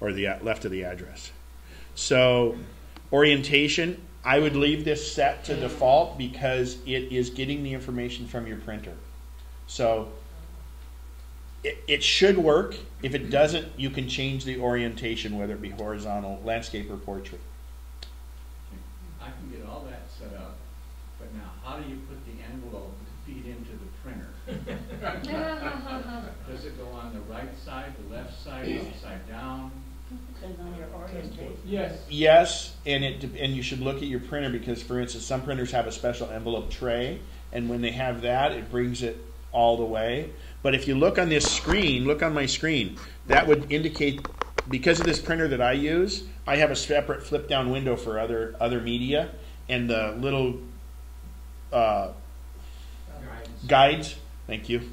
or the left of the address. So orientation, I would leave this set to default because it is getting the information from your printer. So it should work. If it doesn't, you can change the orientation, whether it be horizontal, landscape, or portrait. I can get all that set up, but now how do you put the envelope to feed into the printer? Does it go on the right side, the left side, upside down? Depends on your orientation. Yes. Yes, and you should look at your printer because, for instance, some printers have a special envelope tray, and when they have that, it brings it all the way. But if you look on this screen, look on my screen, that would indicate, because of this printer that I use, I have a separate flip-down window for other media, and the little guides, thank you,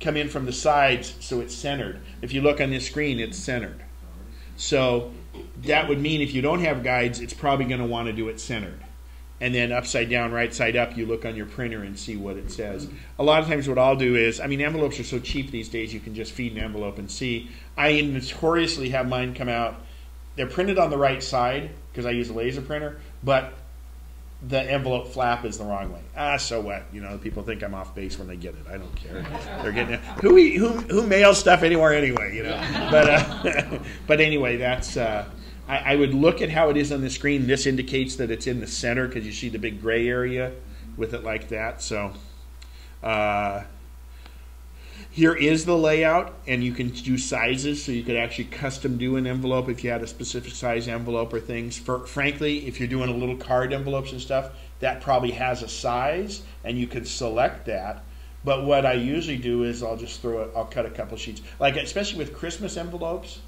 come in from the sides, so it's centered. If you look on this screen, it's centered. So that would mean if you don't have guides, it's probably going to want to do it centered. And then upside down, right side up, you look on your printer and see what it says. A lot of times what I'll do is, I mean, envelopes are so cheap these days, you can just feed an envelope and see. I notoriously have mine come out, they're printed on the right side, because I use a laser printer, but the envelope flap is the wrong way. So what? You know, people think I'm off base when they get it. I don't care. They're getting it. Who mails stuff anywhere anyway, you know? But anyway, that's... I would look at how it is on the screen. This indicates that it's in the center because you see the big gray area with it like that. So here is the layout, and you can do sizes, so you could actually custom do an envelope if you had a specific size envelope or things. Frankly, if you're doing a little card envelopes and stuff, that probably has a size, and you could select that. But what I usually do is I'll just I'll cut a couple sheets. Like, especially with Christmas envelopes,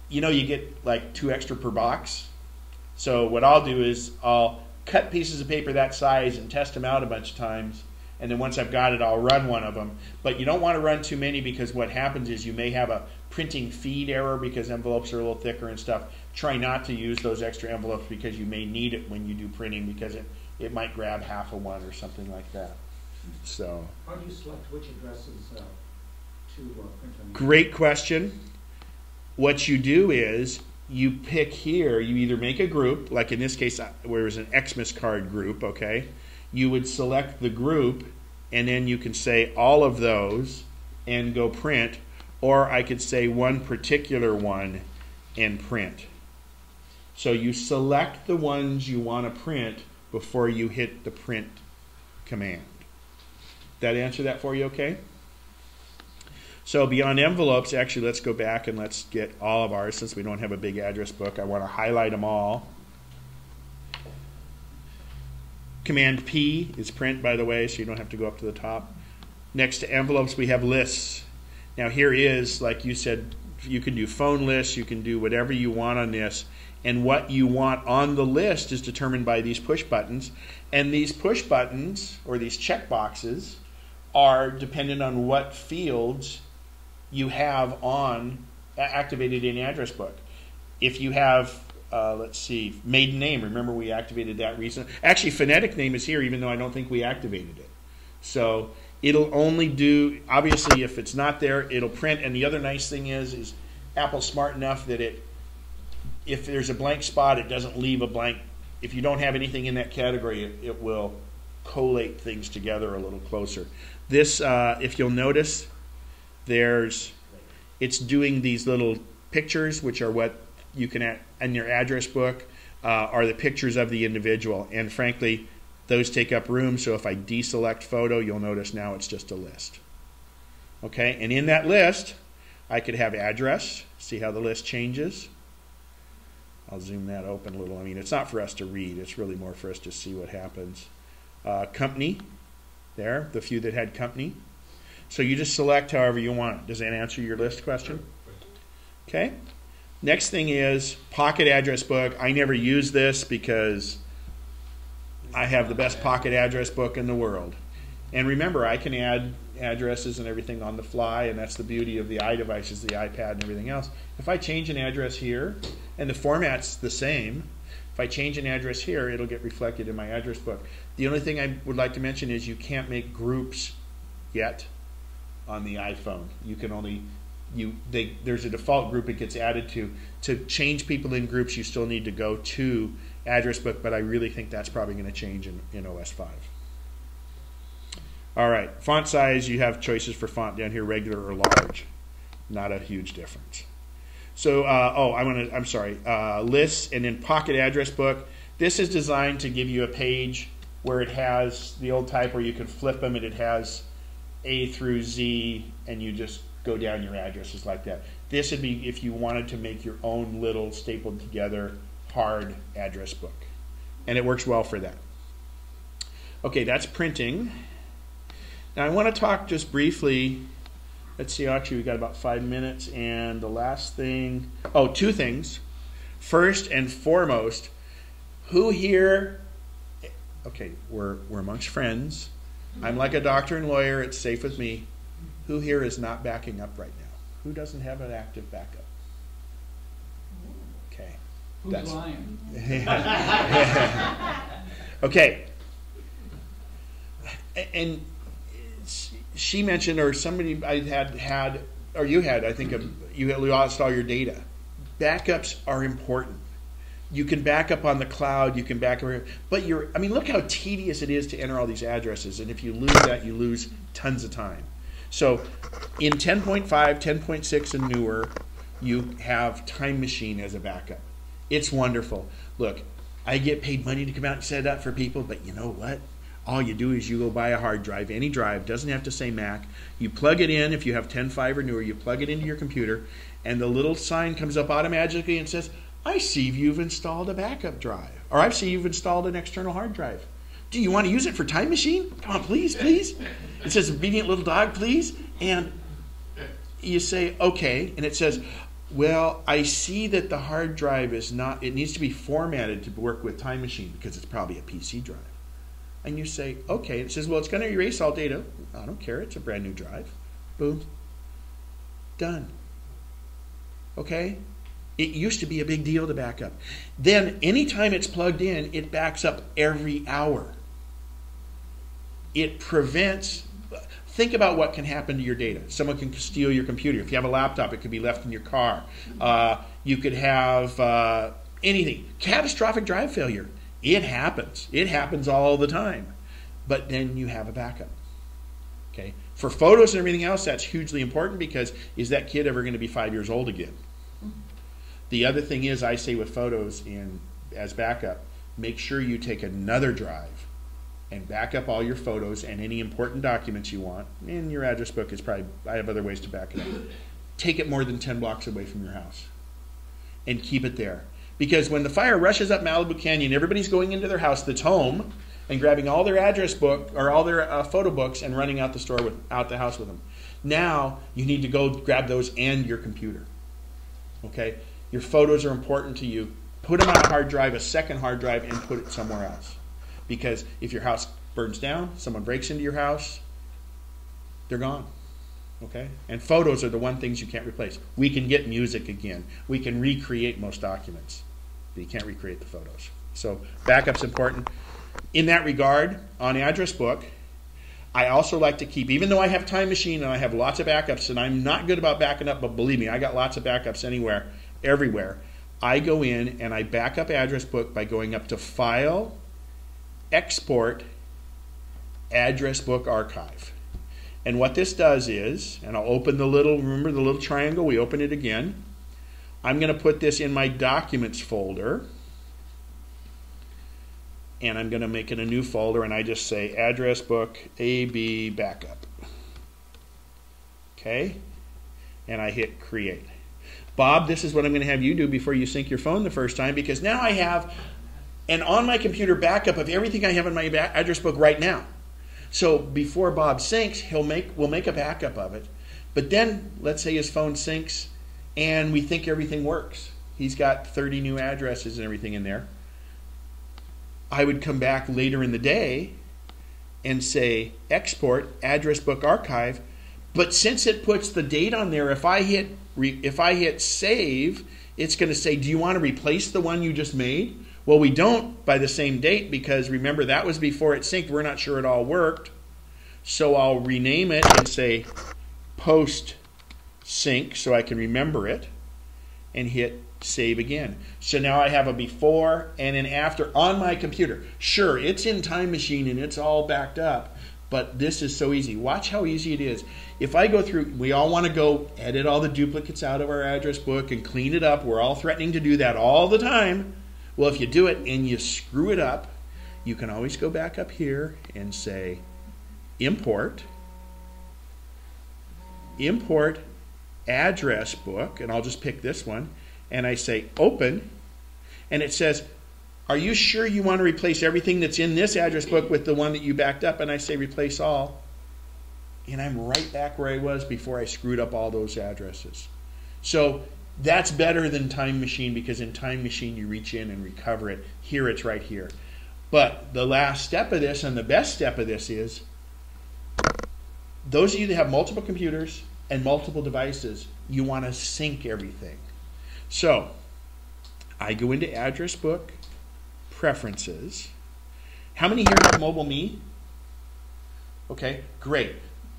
you know, you get like 2 extra per box. So what I'll do is I'll cut pieces of paper that size and test them out a bunch of times. And then once I've got it, I'll run one of them. But you don't want to run too many because what happens is you may have a printing feed error because envelopes are a little thicker and stuff. Try not to use those extra envelopes because you may need it when you do printing because it might grab half of one or something like that. So, how do you select which addresses to print on? Great question. What you do is you pick here, you either make a group, like in this case where it was an Xmas card group, okay? You would select the group and then you can say all of those and go print, or I could say one particular one and print. So you select the ones you want to print before you hit the print command. That answer that for you okay? So beyond envelopes, actually let's go back and let's get all of ours since we don't have a big address book. I want to highlight them all. Command P is print, by the way, so you don't have to go up to the top. Next to envelopes, we have lists. Now here is, like you said, you can do phone lists, you can do whatever you want on this, and what you want on the list is determined by these push buttons. And these push buttons, or these check boxes, are dependent on what fields you have activated in address book. If you have, let's see, maiden name, remember we activated that recently. Actually, phonetic name is here even though I don't think we activated it. So it'll only do, obviously if it's not there, it'll print. And the other nice thing is Apple's smart enough that if there's a blank spot, it doesn't leave a blank. If you don't have anything in that category, it will collate things together a little closer. This, if you'll notice, it's doing these little pictures, which are what you can, in your address book, are the pictures of the individual. And frankly, those take up room, so if I deselect photo, you'll notice now it's just a list. Okay, and in that list, I could have address, see how the list changes. I'll zoom that open a little. I mean, it's not for us to read, it's really more for us to see what happens. Company, there, the few that had company. So you just select however you want. Does that answer your list question? Okay. Next thing is pocket address book. I never use this because I have the best pocket address book in the world. And remember, I can add addresses and everything on the fly, and that's the beauty of the iDevices, the iPad and everything else. If I change an address here, and the format's the same, if I change an address here, it'll get reflected in my address book. The only thing I would like to mention is you can't make groups yet on the iPhone. You can only there's a default group it gets added to. To change people in groups, you still need to go to address book, but I really think that's probably going to change in OS 5. All right, font size, you have choices for font down here, regular or large. Not a huge difference. So, I'm sorry, lists and then pocket address book. This is designed to give you a page where it has the old type where you can flip them and it has A through Z and you just go down your addresses like that. This would be if you wanted to make your own little stapled together hard address book. And it works well for that. Okay, that's printing. Now I want to talk just briefly, let's see, actually we've got about 5 minutes, and the last thing, two things. First and foremost, who here, okay, we're amongst friends. I'm like a doctor and lawyer, it's safe with me. Who here is not backing up right now? Who doesn't have an active backup? Okay. Who's lying? Okay. And she mentioned, or somebody I had, or you had, I think, you lost all your data. Backups are important. You can back up on the cloud, you can back up, but look how tedious it is to enter all these addresses, and if you lose that, you lose tons of time. So in 10.5, 10.6 and newer, you have Time Machine as a backup. It's wonderful. Look, I get paid money to come out and set it up for people, but you know what? All you do is you go buy a hard drive, any drive, doesn't have to say Mac. You plug it in, if you have 10.5 or newer, you plug it into your computer, and the little sign comes up automatically and says, I see you've installed a backup drive, or I see you've installed an external hard drive. Do you want to use it for Time Machine? Come on, please, please. It says, obedient little dog, please. And you say, okay. And it says, well, I see that the hard drive is not, it needs to be formatted to work with Time Machine because it's probably a PC drive. And you say, okay. It says, well, it's going to erase all data. I don't care. It's a brand new drive. Boom. Done. Okay? It used to be a big deal to back up. Then anytime it's plugged in, it backs up every hour. It prevents, think about what can happen to your data. Someone can steal your computer. If you have a laptop, it could be left in your car. You could have anything. Catastrophic drive failure. It happens. It happens all the time. But then you have a backup. Okay. For photos and everything else, that's hugely important because is that kid ever going to be 5 years old again? The other thing is, I say with photos as backup, make sure you take another drive and back up all your photos and any important documents you want. And your address book is probably, I have other ways to back it up. Take it more than 10 blocks away from your house and keep it there. Because when the fire rushes up Malibu Canyon, everybody's going into their house that's home and grabbing all their address book or all their photo books and running out the house with them. Now you need to go grab those and your computer. Okay? Your photos are important to you. Put them on a hard drive, a second hard drive, and put it somewhere else. Because if your house burns down, someone breaks into your house, they're gone. Okay? And photos are the one things you can't replace. We can get music again. We can recreate most documents. But you can't recreate the photos. So backup's important. In that regard, on address book, I also like to keep, even though I have Time Machine and I have lots of backups, and I'm not good about backing up, but believe me, I got lots of backups everywhere. I go in and I back up address book by going up to File, Export, Address Book Archive. And what this does is, and I'll open the little, remember the little triangle, we open it again. I'm going to put this in my Documents folder. And I'm going to make it a new folder, and I just say Address Book AB Backup. Okay? And I hit Create. Bob, this is what I'm going to have you do before you sync your phone the first time, because now I have an on my computer backup of everything I have in my address book right now. So before Bob syncs, we'll make a backup of it. But then, let's say his phone syncs, and we think everything works. He's got 30 new addresses and everything in there. I would come back later in the day and say Export Address Book Archive. But since it puts the date on there, if I hit Save, it's going to say, do you want to replace the one you just made? Well, we don't by the same date because remember that was before it synced. We're not sure it all worked. So I'll rename it and say Post sync so I can remember it, and hit save again. So now I have a before and an after on my computer. Sure, it's in Time Machine and it's all backed up, but this is so easy. Watch how easy it is. If I go through, we all want to go edit all the duplicates out of our address book and clean it up. We're all threatening to do that all the time. Well, if you do it and you screw it up, you can always go back up here and say import address book, and I'll just pick this one, and I say open, and it says, are you sure you want to replace everything that's in this address book with the one that you backed up? And I say replace all, and I'm right back where I was before I screwed up all those addresses. So that's better than Time Machine, because in Time Machine you reach in and recover it. Here it's right here. But the last step of this, and the best step of this, is those of you that have multiple computers and multiple devices, you want to sync everything. So I go into Address Book, Preferences. How many here have Mobile Me? Okay, great.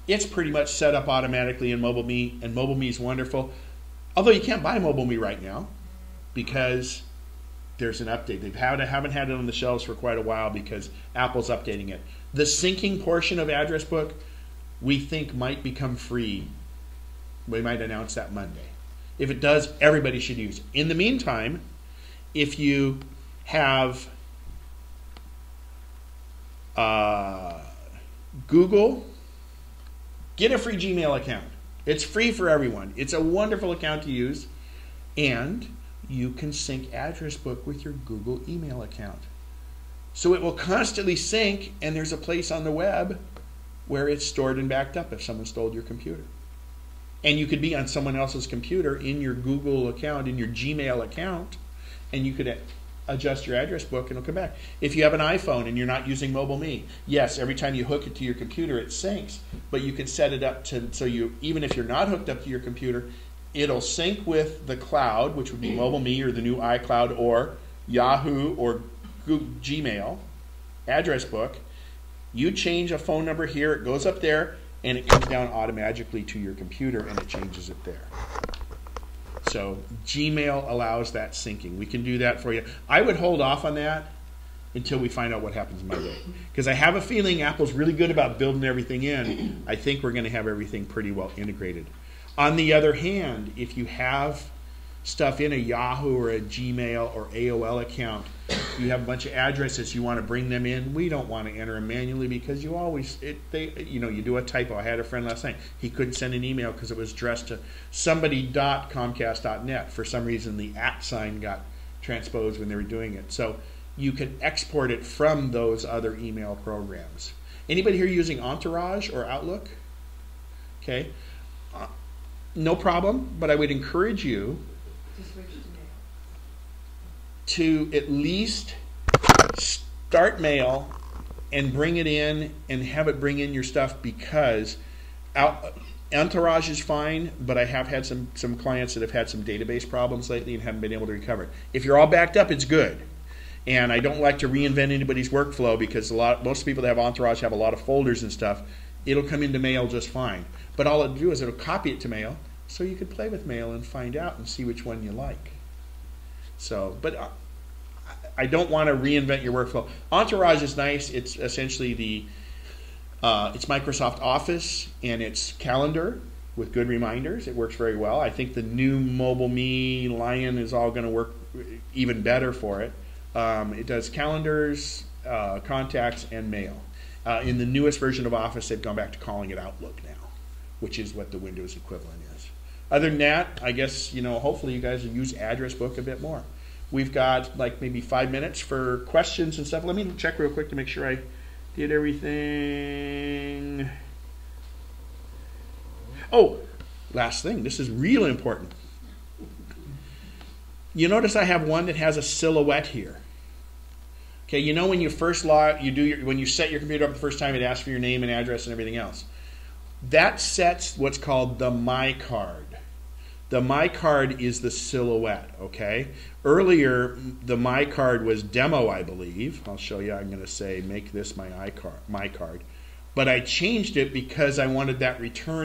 It's pretty much set up automatically in Mobile Me, and Mobile Me is wonderful. Although you can't buy Mobile Me right now because there's an update. They haven't had it on the shelves for quite a while because Apple's updating it. The syncing portion of Address Book, we think, might become free. We might announce that Monday. If it does, everybody should use it. In the meantime, if you have Google, get a free Gmail account. It's free for everyone. It's a wonderful account to use, and you can sync Address Book with your Google email account. So it will constantly sync, and there's a place on the web where it's stored and backed up if someone stole your computer. And you could be on someone else's computer in your Google account, in your Gmail account, and you could adjust your address book and it'll come back. If you have an iPhone and you're not using Mobile Me, yes, every time you hook it to your computer it syncs, but you can set it up to, so you, even if you're not hooked up to your computer, it'll sync with the cloud, which would be Mobile Me or the new iCloud or Yahoo or Google, Gmail address book. You change a phone number here, it goes up there, and it comes down automatically to your computer and it changes it there. So Gmail allows that syncing. We can do that for you. I would hold off on that until we find out what happens Monday, because I have a feeling Apple's really good about building everything in. I think we're going to have everything pretty well integrated. On the other hand, if you have stuff in a Yahoo or a Gmail or AOL account, you have a bunch of addresses, you want to bring them in, we don't want to enter them manually because you always, you do a typo. I had a friend last night, he couldn't send an email because it was addressed to somebody.comcast.net. For some reason the @ sign got transposed when they were doing it. So you can export it from those other email programs. Anybody here using Entourage or Outlook? Okay, no problem, but I would encourage you to at least start mail and bring it in and have it bring in your stuff, because Entourage is fine, but I have had some clients that have had some database problems lately and haven't been able to recover it. If you're all backed up, it's good. And I don't like to reinvent anybody's workflow, because most people that have Entourage have a lot of folders and stuff. It'll come into mail just fine. But all it'll do is it'll copy it to mail, so you could play with mail and find out and see which one you like. So, but I don't want to reinvent your workflow. Entourage is nice. It's essentially it's Microsoft Office and it's calendar with good reminders. It works very well. I think the new Mobile Me Lion is all going to work even better for it. It does calendars, contacts, and mail. In the newest version of Office, they've gone back to calling it Outlook now, which is what the Windows equivalent is. Other than that, I guess, hopefully you guys will use Address Book a bit more. We've got like maybe 5 minutes for questions and stuff. Let me check real quick to make sure I did everything. Oh, last thing. This is really important. You notice I have one that has a silhouette here. Okay, when you first when you set your computer up the first time, it asks for your name and address and everything else. That sets what's called the My Card. The My Card is the silhouette, okay? Earlier, the My Card was demo, I believe. I'll show you. I'm going to say, make this my card. But I changed it because I wanted that return